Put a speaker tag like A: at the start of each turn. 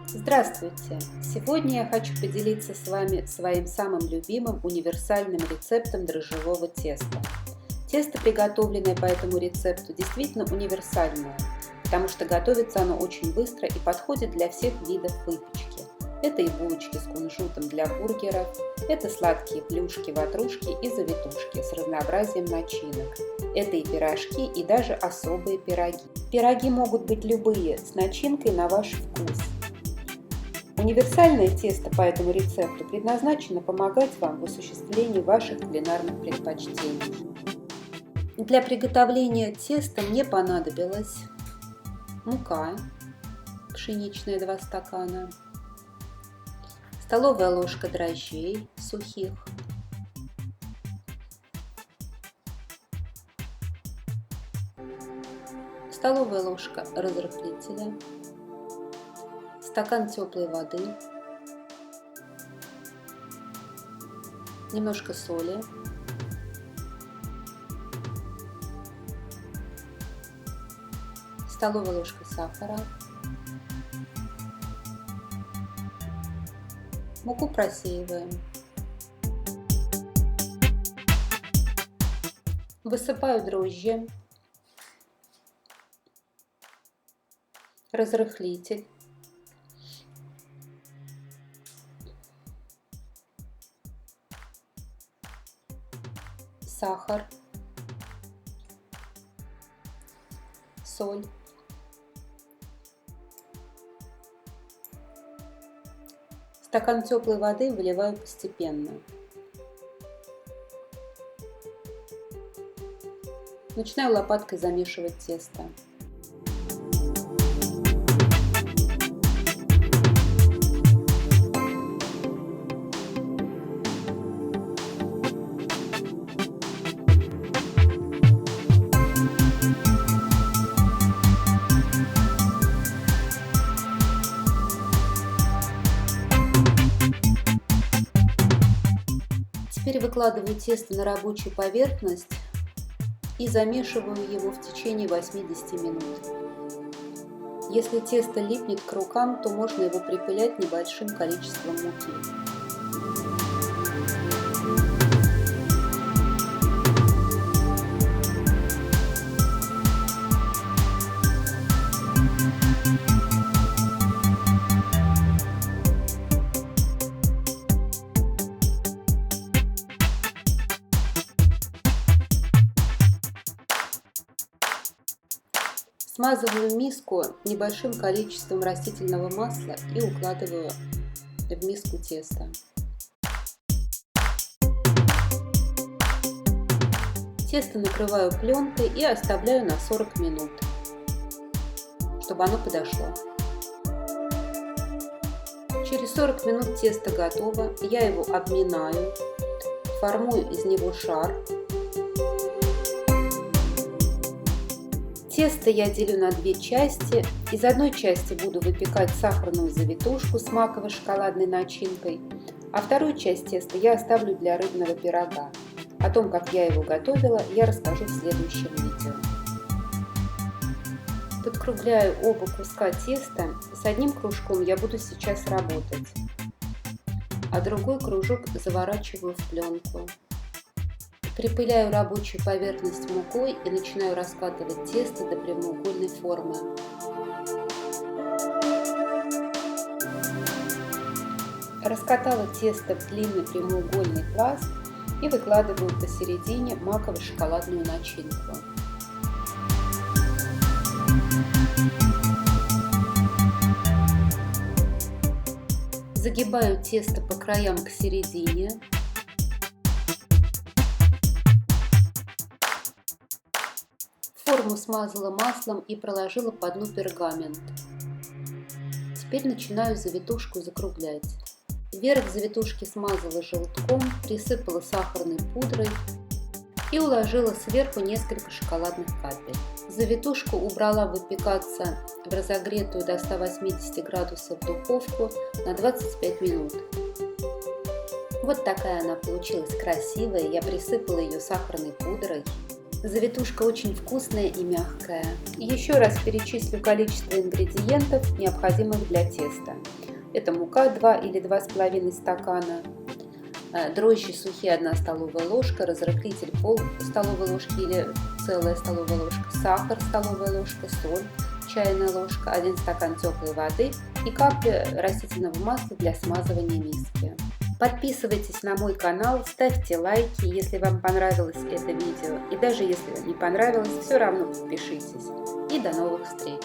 A: Здравствуйте! Сегодня я хочу поделиться с вами своим самым любимым универсальным рецептом дрожжевого теста. Тесто, приготовленное по этому рецепту, действительно универсальное, потому что готовится оно очень быстро и подходит для всех видов выпечки. Это и булочки с кунжутом для бургеров, это сладкие плюшки, ватрушки и завитушки с разнообразием начинок. Это и пирожки, и даже особые пироги. Пироги могут быть любые, с начинкой на ваш вкус. Универсальное тесто по этому рецепту предназначено помогать вам в осуществлении ваших кулинарных предпочтений. Для приготовления теста мне понадобилась мука пшеничная 2 стакана, столовая ложка дрожжей сухих, столовая ложка разрыхлителя, стакан теплой воды, немножко соли, столовая ложка сахара. Муку просеиваем. Высыпаю дрожжи, разрыхлитель, сахар, соль, стакан теплой воды выливаю постепенно. Начинаю лопаткой замешивать тесто. Теперь выкладываю тесто на рабочую поверхность и замешиваю его в течение 80 минут. Если тесто липнет к рукам, то можно его припылять небольшим количеством муки. Смазываю миску небольшим количеством растительного масла и укладываю в миску тесто. Тесто накрываю пленкой и оставляю на 40 минут, чтобы оно подошло. Через 40 минут тесто готово, я его обминаю, формую из него шар. Тесто я делю на 2 части. Из одной части буду выпекать сахарную завитушку с маково-шоколадной начинкой, а вторую часть теста я оставлю для рыбного пирога. О том, как я его готовила, я расскажу в следующем видео. Подкругляю оба куска теста. С одним кружком я буду сейчас работать, а другой кружок заворачиваю в пленку. Припыляю рабочую поверхность мукой и начинаю раскатывать тесто до прямоугольной формы. Раскатала тесто в длинный прямоугольный пласт и выкладываю посередине маково-шоколадную начинку. Загибаю тесто по краям к середине. Форму смазала маслом и проложила по дну пергамент. Теперь начинаю завитушку закруглять. Верх завитушки смазала желтком, присыпала сахарной пудрой и уложила сверху несколько шоколадных капель. Завитушку убрала выпекаться в разогретую до 180 градусов духовку на 25 минут. Вот такая она получилась красивая, я присыпала ее сахарной пудрой. Завитушка очень вкусная и мягкая. Еще раз перечислю количество ингредиентов, необходимых для теста. Это мука 2 или 2,5 стакана, дрожжи сухие 1 столовая ложка, разрыхлитель пол столовой ложки или целая столовая ложка, сахар столовая ложка, соль чайная ложка, 1 стакан теплой воды и капля растительного масла для смазывания миски. Подписывайтесь на мой канал, ставьте лайки, если вам понравилось это видео, и даже если не понравилось, все равно подпишитесь. И до новых встреч!